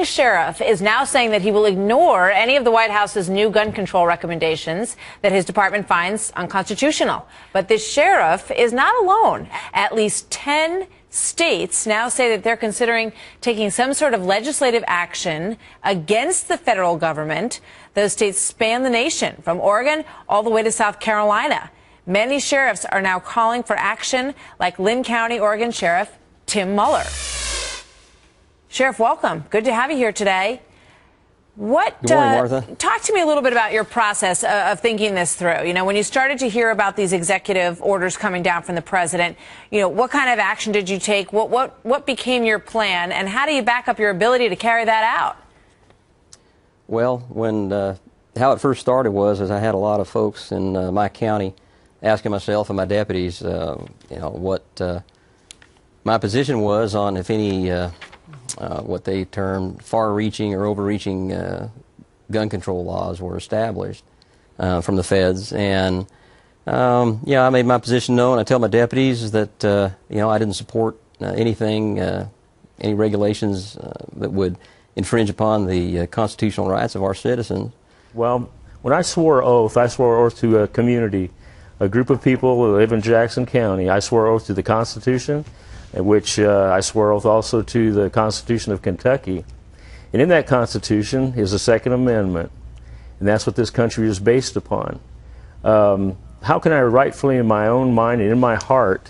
sheriff is now saying that he will ignore any of the White House's new gun control recommendations that his department finds unconstitutional. But this sheriff is not alone. At least 10 states now say that they're considering taking some sort of legislative action against the federal government. Those states span the nation, from Oregon all the way to South Carolina. Many sheriffs are now calling for action, like Lynn County, Oregon Sheriff Tim Mueller. Sheriff, welcome. Good to have you here today. Good morning, Martha. Talk to me a little bit about your process of thinking this through. You know, when you started to hear about these executive orders coming down from the president, you know, what kind of action did you take? What became your plan, and how do you back up your ability to carry that out? Well, how it first started was I had a lot of folks in my county asking myself and my deputies, you know, what my position was on, if any, what they termed far-reaching or overreaching gun control laws were established from the feds. And yeah, I made my position known. I tell my deputies that you know, I didn't support anything, any regulations that would infringe upon the constitutional rights of our citizens. Well, when I swore oath to a community, a group of people who live in Jackson County. I swore oath to the Constitution, in which I swore oath also to the Constitution of Kentucky. And in that Constitution is the Second Amendment, and that's what this country is based upon. How can I rightfully, in my own mind and in my heart,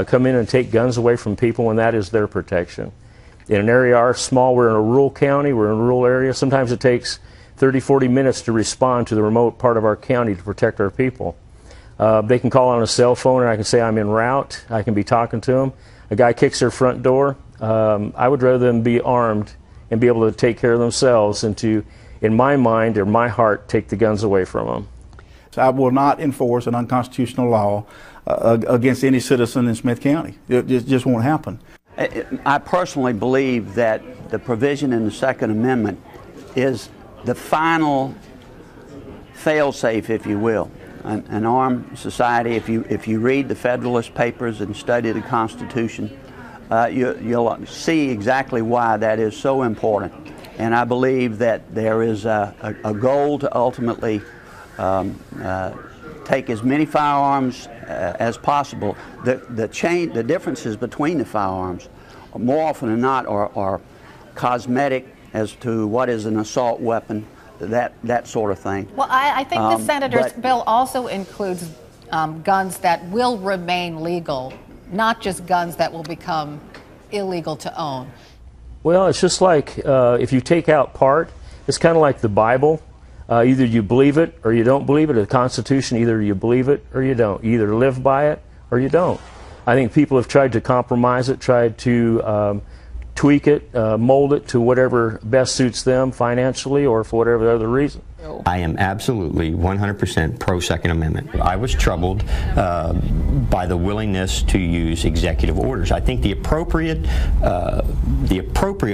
come in and take guns away from people when that is their protection? In an area our small, we're in a rural county, we're in a rural area. Sometimes it takes 30, 40 minutes to respond to the remote part of our county to protect our people. They can call on a cell phone and I can say I'm en route. I can be talking to them. A guy kicks their front door. I would rather them be armed and be able to take care of themselves and to, in my mind or my heart, take the guns away from them. So I will not enforce an unconstitutional law against any citizen in Smith County. It just won't happen. I personally believe that the provision in the Second Amendment is the final fail-safe, if you will. An armed society, if you read the Federalist Papers and study the Constitution, you'll see exactly why that is so important. And I believe that there is a goal to ultimately take as many firearms as possible. The differences between the firearms, more often than not, are cosmetic as to what is an assault weapon, that sort of thing. Well, I think the senator's bill also includes guns that will remain legal, not just guns that will become illegal to own. Well, it's just like if you take out part, it's kind of like the Bible. Either you believe it or you don't believe it. The Constitution, either you believe it or you don't. You either live by it or you don't. I think people have tried to compromise it, tried to tweak it, mold it to whatever best suits them financially or for whatever other reason. I am absolutely 100% pro-Second Amendment. I was troubled by the willingness to use executive orders. I think the appropriate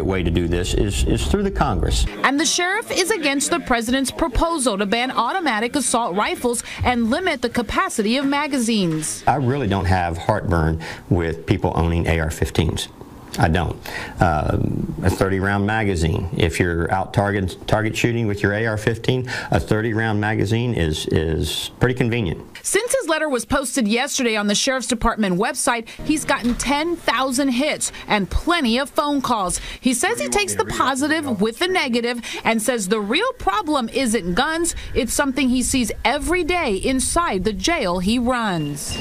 way to do this is through the Congress. And the sheriff is against the president's proposal to ban automatic assault rifles and limit the capacity of magazines. I really don't have heartburn with people owning AR-15s. I don't. A 30-round magazine. If you're out target shooting with your AR-15, a 30-round magazine is pretty convenient. Since his letter was posted yesterday on the Sheriff's Department website, he's gotten 10,000 hits and plenty of phone calls. He says he takes the positive with the negative and says the real problem isn't guns, it's something he sees every day inside the jail he runs.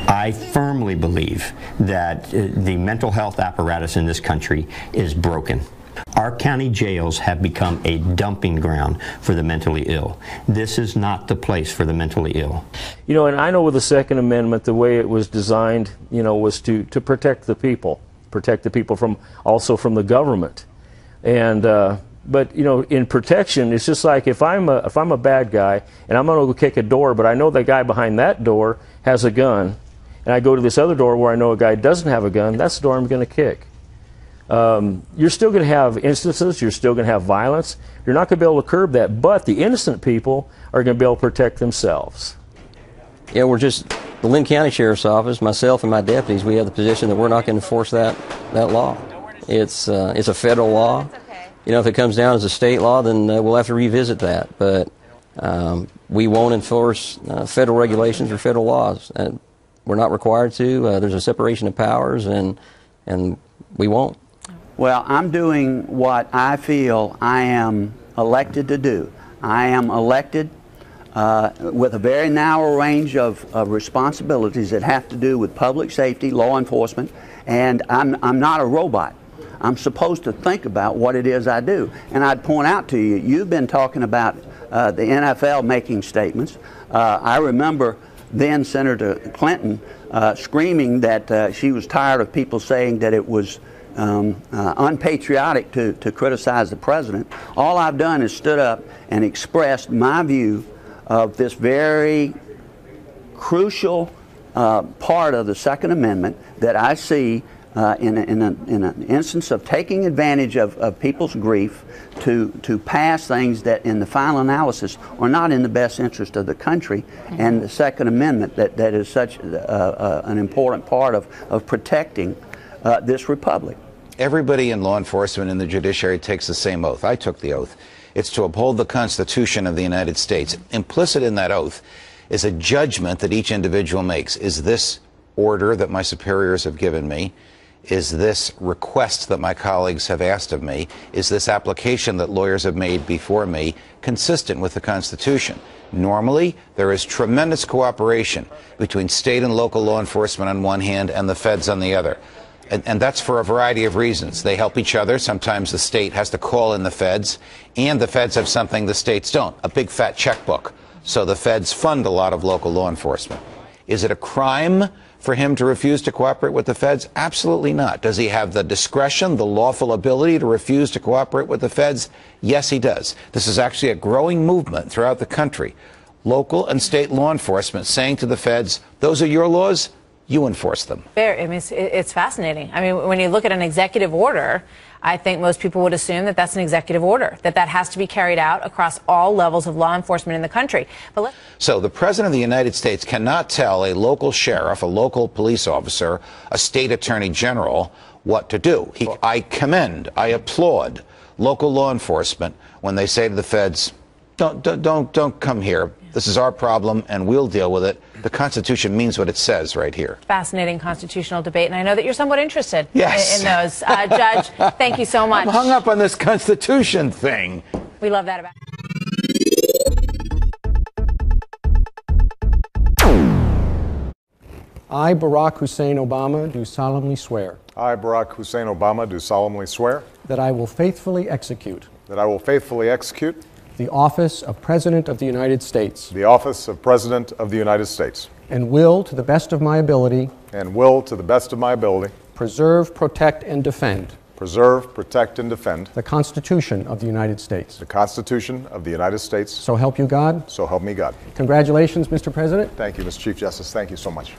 I firmly believe that the mental health apparatus in this country is broken. Our county jails have become a dumping ground for the mentally ill. This is not the place for the mentally ill. You know, and I know with the Second Amendment, the way it was designed, you know, was to protect the people from also from the government. And but you know, in protection, it's just like if I'm a bad guy and I'm going to go kick a door, but I know the guy behind that door has a gun, and I go to this other door where I know a guy doesn't have a gun, that's the door I'm going to kick. You're still going to have instances, you're still going to have violence. You're not going to be able to curb that, but the innocent people are going to be able to protect themselves. Yeah, the Lynn County Sheriff's Office, myself and my deputies, we have the position that we're not going to enforce that law. It's a federal law. You know, if it comes down as a state law, then we'll have to revisit that. But we won't enforce federal regulations or federal laws. We're not required to. There's a separation of powers, and we won't. Well, I'm doing what I feel I am elected to do. I am elected with a very narrow range of responsibilities that have to do with public safety, law enforcement, and I'm not a robot. I'm supposed to think about what it is I do. And I'd point out to you, you've been talking about the NFL making statements. I remember then Senator Clinton screaming that she was tired of people saying that it was unpatriotic to criticize the president. All I've done is stood up and expressed my view of this very crucial part of the Second Amendment that I see in an instance of taking advantage of people's grief to pass things that in the final analysis are not in the best interest of the country, and the Second Amendment that is such an important part of protecting this republic. Everybody in law enforcement and the judiciary takes the same oath. I took the oath. It's to uphold the Constitution of the United States. Implicit in that oath is a judgment that each individual makes. Is this order that my superiors have given me? Is this request that my colleagues have asked of me? Is this application that lawyers have made before me consistent with the Constitution? Normally, there is tremendous cooperation between state and local law enforcement on one hand and the feds on the other. And that's for a variety of reasons. They help each other. Sometimes the state has to call in the feds, and the feds have something the states don't, a big fat checkbook. So the feds fund a lot of local law enforcement. Is it a crime for him to refuse to cooperate with the feds? Absolutely not. Does he have the discretion, the lawful ability to refuse to cooperate with the feds? Yes, he does. This is actually a growing movement throughout the country. Local and state law enforcement saying to the feds, those are your laws, you enforce them. Fair. I mean, it's fascinating. I mean, when you look at an executive order, I think most people would assume that that's an executive order, that has to be carried out across all levels of law enforcement in the country. But so the President of the United States cannot tell a local sheriff, a local police officer, a state attorney general what to do. I commend, I applaud local law enforcement when they say to the feds, don't come here. This is our problem, and we'll deal with it. The Constitution means what it says right here. Fascinating constitutional debate, and I know that you're somewhat interested yes. in those. Judge, thank you so much. I'm hung up on this Constitution thing. We love that about I, Barack Hussein Obama, do solemnly swear. I, Barack Hussein Obama, do solemnly swear. That I will faithfully execute. That I will faithfully execute. The office of President of the United States. The office of President of the United States. And will, to the best of my ability. And will, to the best of my ability. Preserve, protect, and defend. Preserve, protect, and defend. The Constitution of the United States. The Constitution of the United States. So help you God. So help me God. Congratulations, Mr. President. Thank you, Mr. Chief Justice. Thank you so much.